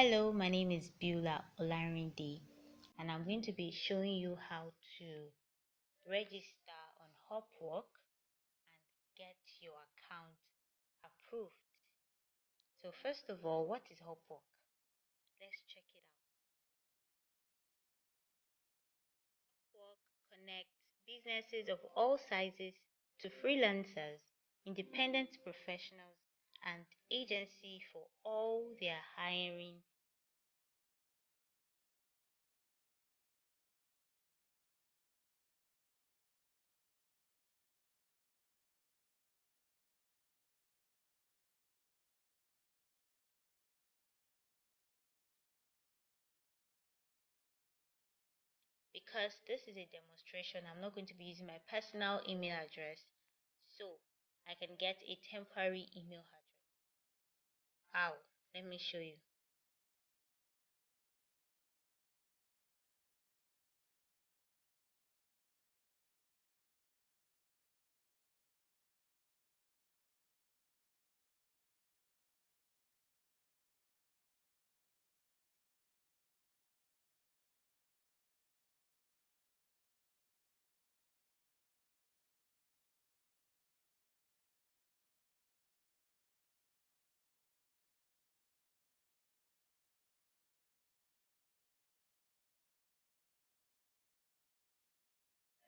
Hello, my name is Beulah Olarinde, and I'm going to be showing you how to register on Upwork and get your account approved. So first of all, what is Upwork? Let's check it out. Upwork connects businesses of all sizes to freelancers, independent professionals, and agency for all their hiring. Because this is a demonstration, I'm not going to be using my personal email address, so I can get a temporary email address. How? Let me show you.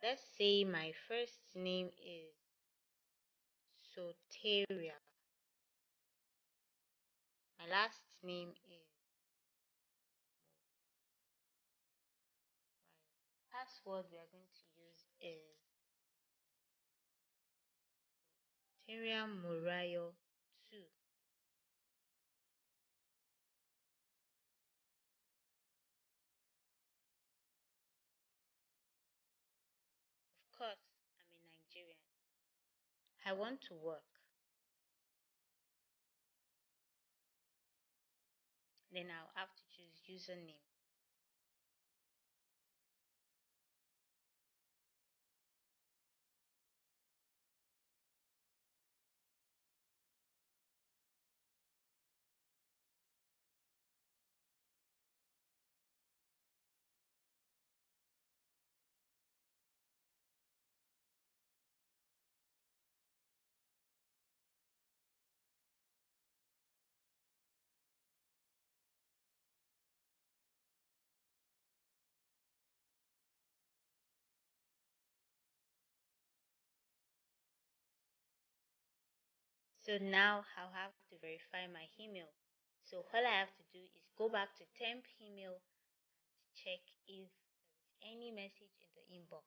Let's say my first name is Soteria. My last name is password we are going to use is Soteria Murayo 2. Of course, I'm a Nigerian. I want to work. Then I'll have to choose username. So now I'll have to verify my email. So all I have to do is go back to temp email and check if there is any message in the inbox.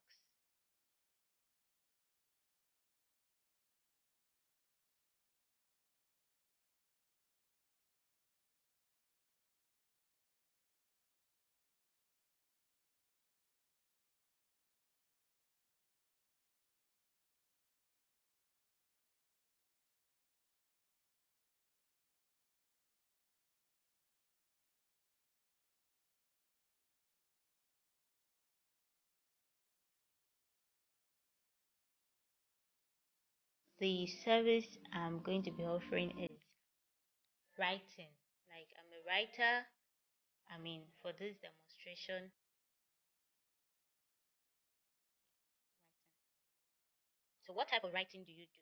The service I'm going to be offering is writing. Like I'm a writer. For this demonstration, so what type of writing do you do?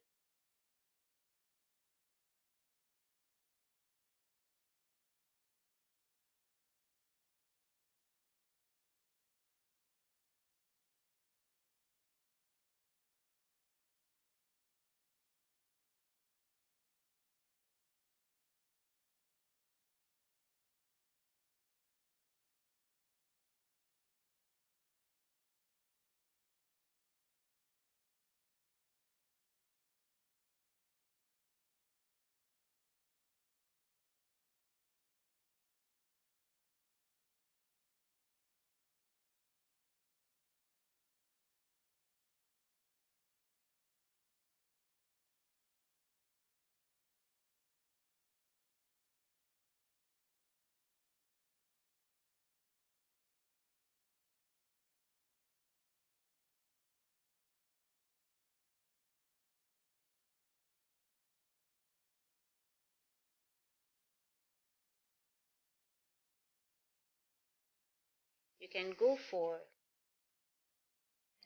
You can go for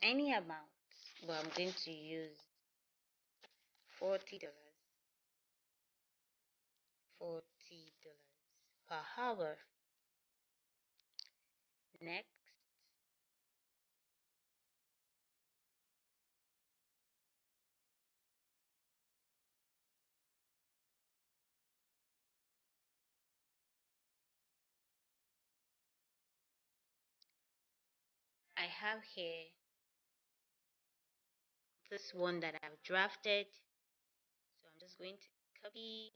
any amount, but I'm going to use $40. $40 per hour. Next, I have here this one that I've drafted. So I'm just going to copy